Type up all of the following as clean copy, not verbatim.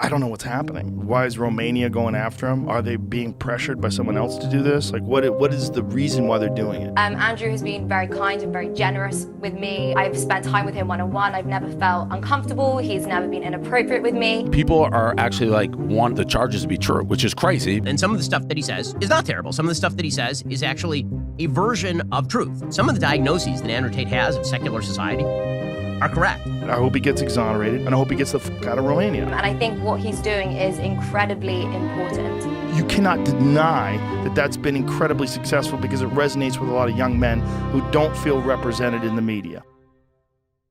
I don't know what's happening. Why is Romania going after him? Are they being pressured by someone else to do this? Like, what is the reason why they're doing it? Andrew has been very kind and very generous with me. I've spent time with him one-on-one. I've never felt uncomfortable. He's never been inappropriate with me. People are actually like want the charges to be true, which is crazy. And some of the stuff that he says is not terrible. Some of the stuff that he says is actually a version of truth. Some of the diagnoses that Andrew Tate has of secular society are correct. I hope he gets exonerated, and I hope he gets the fuck out of Romania. And I think what he's doing is incredibly important. You cannot deny that that's been incredibly successful because it resonates with a lot of young men who don't feel represented in the media.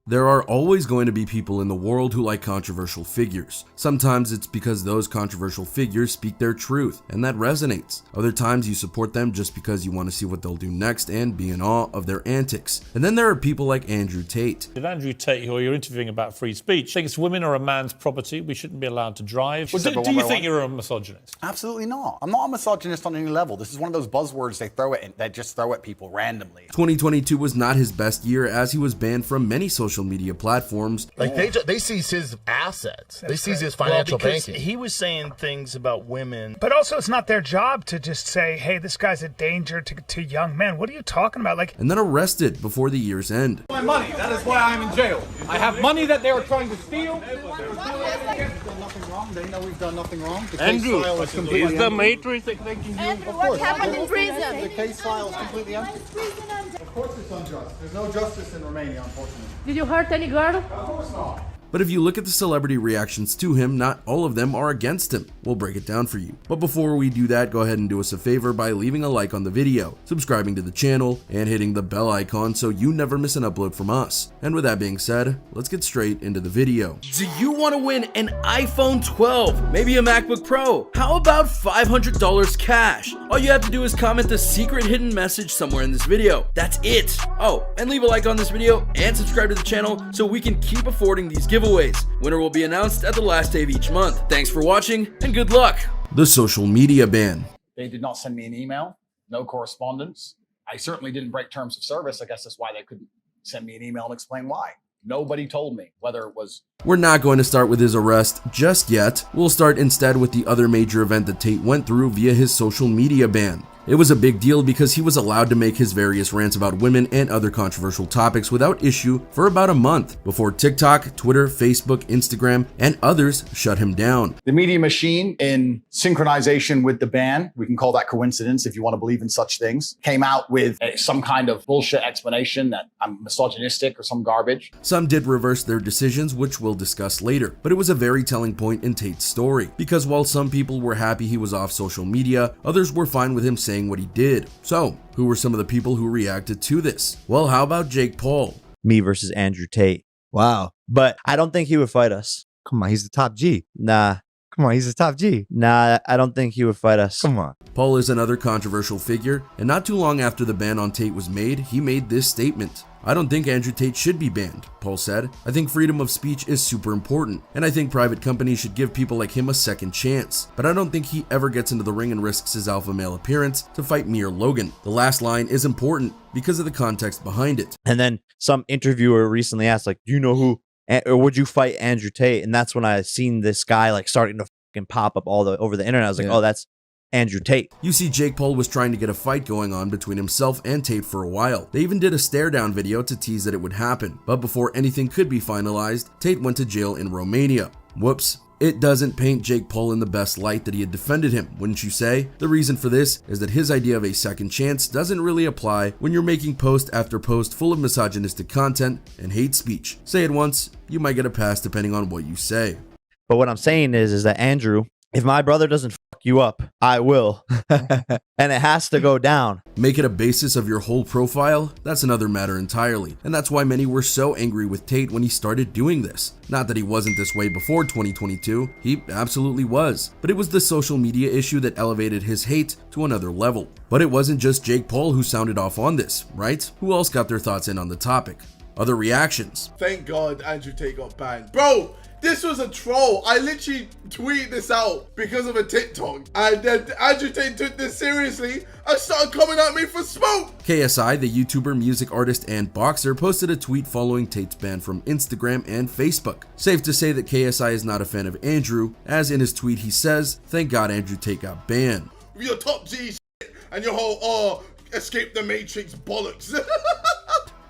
There are always going to be people in the world who like controversial figures. Sometimes it's because those controversial figures speak their truth, and that resonates. Other times you support them just because you want to see what they'll do next and be in awe of their antics. And then there are people like Andrew Tate. If Andrew Tate, who you're interviewing about free speech, thinks women are a man's property, we shouldn't be allowed to drive. Well, do you think you're a misogynist? Absolutely not. I'm not a misogynist on any level. This is one of those buzzwords they just throw at people randomly. 2022 was not his best year, as he was banned from many social media platforms. Like they seize his assets. They seize his financial banking. He was saying things about women. But also it's not their job to just say, hey, this guy's a danger to young men. What are you talking about? Like, and then arrested before the year's end. My money, that is why I'm in jail. I have money that they were trying to steal. We've done nothing wrong. They know we've done nothing wrong. The Andrew, case file is completely is the empty. Matrix affecting you? Andrew, what happened in prison? The case file is completely empty. Of course it's unjust. There's no justice in Romania, unfortunately. Did you hurt any girl? Of course not. But if you look at the celebrity reactions to him, not all of them are against him. We'll break it down for you. But before we do that, go ahead and do us a favor by leaving a like on the video, subscribing to the channel, and hitting the bell icon so you never miss an upload from us. And with that being said, let's get straight into the video. Do you want to win an iPhone 12, maybe a MacBook Pro? How about $500 cash? All you have to do is comment the secret hidden message somewhere in this video. That's it. Oh, and leave a like on this video and subscribe to the channel so we can keep affording these giveaways. Winner will be announced at the last day of each month. Thanks for watching and good luck. The social media ban. They did not send me an email, no correspondence. I certainly didn't break terms of service. I guess that's why they couldn't send me an email and explain why. Nobody told me whether it was... We're not going to start with his arrest just yet. We'll start instead with the other major event that Tate went through via his social media ban. It was a big deal because he was allowed to make his various rants about women and other controversial topics without issue for about a month before TikTok, Twitter, Facebook, Instagram, and others shut him down. The media machine, in synchronization with the ban, we can call that coincidence if you want to believe in such things, came out with some kind of bullshit explanation that I'm misogynistic or some garbage. Some did reverse their decisions, which we'll discuss later, but it was a very telling point in Tate's story, because while some people were happy he was off social media, others were fine with him saying what he did. So, who were some of the people who reacted to this? Well, how about Jake Paul? Me versus Andrew Tate. Wow. But I don't think he would fight us. Come on, he's the top G. Nah. Come on, he's the top G. Nah, I don't think he would fight us. Come on. Paul is another controversial figure, and not too long after the ban on Tate was made, he made this statement. I don't think Andrew Tate should be banned, Paul said. I think freedom of speech is super important, and I think private companies should give people like him a second chance. But I don't think he ever gets into the ring and risks his alpha male appearance to fight me or Logan. The last line is important because of the context behind it. And then some interviewer recently asked, like, do you know who, or would you fight Andrew Tate? And that's when I seen this guy like starting to fucking pop up over the internet. I was like, oh, that's Andrew Tate. You see, Jake Paul was trying to get a fight going on between himself and Tate for a while. They even did a stare down video to tease that it would happen. But before anything could be finalized, Tate went to jail in Romania. Whoops. It doesn't paint Jake Paul in the best light that he had defended him, wouldn't you say? The reason for this is that his idea of a second chance doesn't really apply when you're making post after post full of misogynistic content and hate speech. Say it once, you might get a pass depending on what you say. But what I'm saying is that Andrew, if my brother doesn't fuck you up, I will. And it has to go down. Make it a basis of your whole profile? That's another matter entirely. And that's why many were so angry with Tate when he started doing this. Not that he wasn't this way before 2022, he absolutely was. But it was the social media issue that elevated his hate to another level. But it wasn't just Jake Paul who sounded off on this, right? Who else got their thoughts in on the topic? Other reactions. Thank God Andrew Tate got banned. Bro, This was a troll. I literally tweeted this out because of a TikTok. And then Andrew Tate took this seriously and started coming at me for smoke. KSI, the YouTuber, music artist, and boxer, posted a tweet following Tate's ban from Instagram and Facebook. Safe to say that KSI is not a fan of Andrew, as in his tweet he says, "Thank God Andrew Tate got banned." Your top G shit and your whole, escape the Matrix bollocks.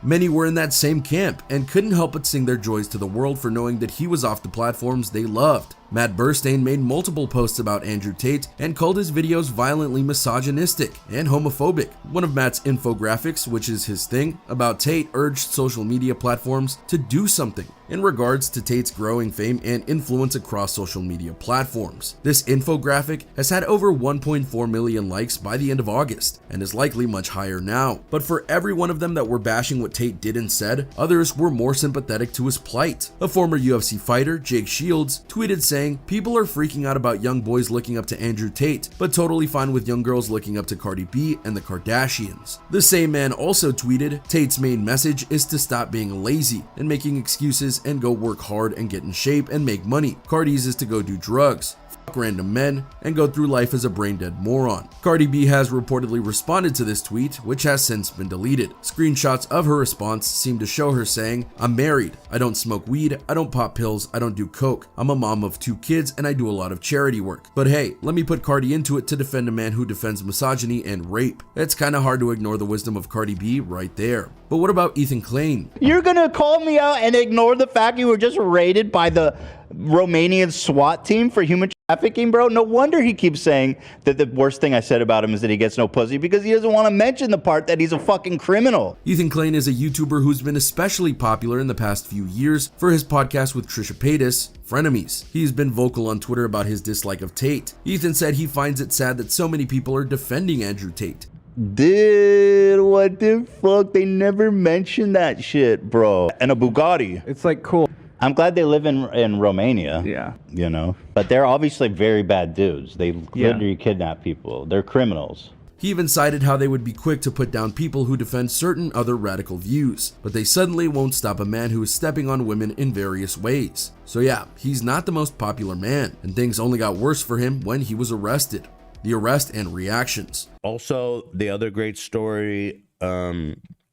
Many were in that same camp and couldn't help but sing their joys to the world for knowing that he was off the platforms they loved. Matt Burstein made multiple posts about Andrew Tate and called his videos violently misogynistic and homophobic. One of Matt's infographics, which is his thing, about Tate urged social media platforms to do something in regards to Tate's growing fame and influence across social media platforms. This infographic has had over 1.4 million likes by the end of August and is likely much higher now. But for every one of them that were bashing what Tate did and said, others were more sympathetic to his plight. A former UFC fighter, Jake Shields, tweeted saying, "People are freaking out about young boys looking up to Andrew Tate, but totally fine with young girls looking up to Cardi B and the Kardashians." The same man also tweeted, "Tate's main message is to stop being lazy and making excuses and go work hard and get in shape and make money. Cardi's is to go do drugs, fuck random men, and go through life as a brain-dead moron." Cardi B has reportedly responded to this tweet, which has since been deleted. Screenshots of her response seem to show her saying, "I'm married, I don't smoke weed, I don't pop pills, I don't do coke, I'm a mom of 2 kids, and I do a lot of charity work. But hey, let me put Cardi into it to defend a man who defends misogyny and rape." It's kinda hard to ignore the wisdom of Cardi B right there. But what about Ethan Klein? You're gonna call me out and ignore the fact you were just raided by the Romanian SWAT team for human trafficking, bro? No wonder he keeps saying that the worst thing I said about him is that he gets no pussy, because he doesn't want to mention the part that he's a fucking criminal. Ethan Klein is a YouTuber who's been especially popular in the past few years for his podcast with Trisha Paytas, Frenemies. He's been vocal on Twitter about his dislike of Tate. Ethan said he finds it sad that so many people are defending Andrew Tate. Dude, what the fuck? They never mentioned that shit, bro. And a Bugatti. It's like cool. I'm glad they live in Romania. Yeah. You know? But they're obviously very bad dudes. They literally kidnap people. They're criminals. He even cited how they would be quick to put down people who defend certain other radical views, but they suddenly won't stop a man who is stepping on women in various ways. So yeah, he's not the most popular man, and things only got worse for him when he was arrested. The arrest and reactions. Also, the other great story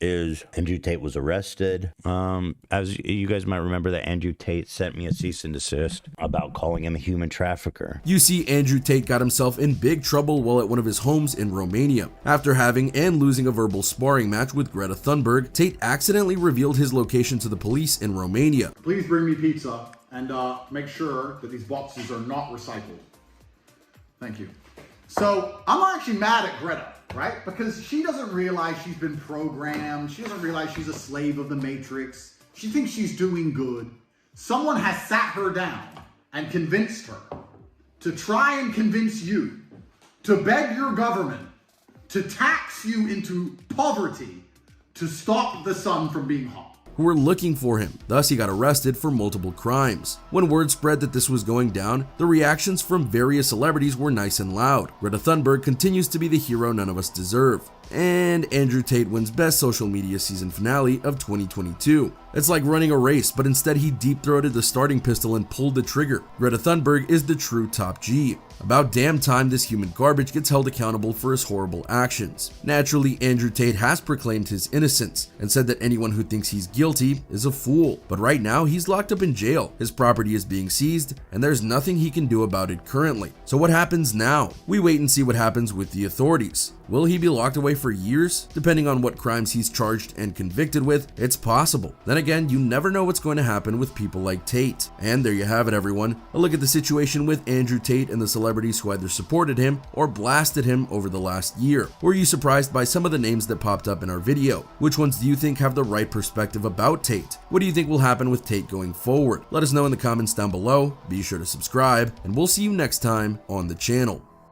is Andrew Tate was arrested. As you guys might remember, that Andrew Tate sent me a cease and desist about calling him a human trafficker. You see, Andrew Tate got himself in big trouble while at one of his homes in Romania. After having and losing a verbal sparring match with Greta Thunberg, Tate accidentally revealed his location to the police in Romania. Please bring me pizza and make sure that these boxes are not recycled. Thank you. So I'm actually mad at Greta, right? Because she doesn't realize she's been programmed. She doesn't realize she's a slave of the Matrix. She thinks she's doing good. Someone has sat her down and convinced her to try and convince you to beg your government to tax you into poverty to stop the sun from being hot. Who were looking for him. Thus, he got arrested for multiple crimes. When word spread that this was going down, the reactions from various celebrities were nice and loud. Greta Thunberg continues to be the hero none of us deserve. And Andrew Tate wins Best Social Media Season Finale of 2022. It's like running a race, but instead he deep-throated the starting pistol and pulled the trigger. Greta Thunberg is the true top G. About damn time this human garbage gets held accountable for his horrible actions. Naturally, Andrew Tate has proclaimed his innocence and said that anyone who thinks he's guilty is a fool. But right now, he's locked up in jail. His property is being seized, and there's nothing he can do about it currently. So what happens now? We wait and see what happens with the authorities. Will he be locked away for years? Depending on what crimes he's charged and convicted with, it's possible. Then again, you never know what's going to happen with people like Tate. And there you have it, everyone. A look at the situation with Andrew Tate and the celebrities who either supported him or blasted him over the last year. Were you surprised by some of the names that popped up in our video? Which ones do you think have the right perspective about Tate? What do you think will happen with Tate going forward? Let us know in the comments down below. Be sure to subscribe, and we'll see you next time on the channel.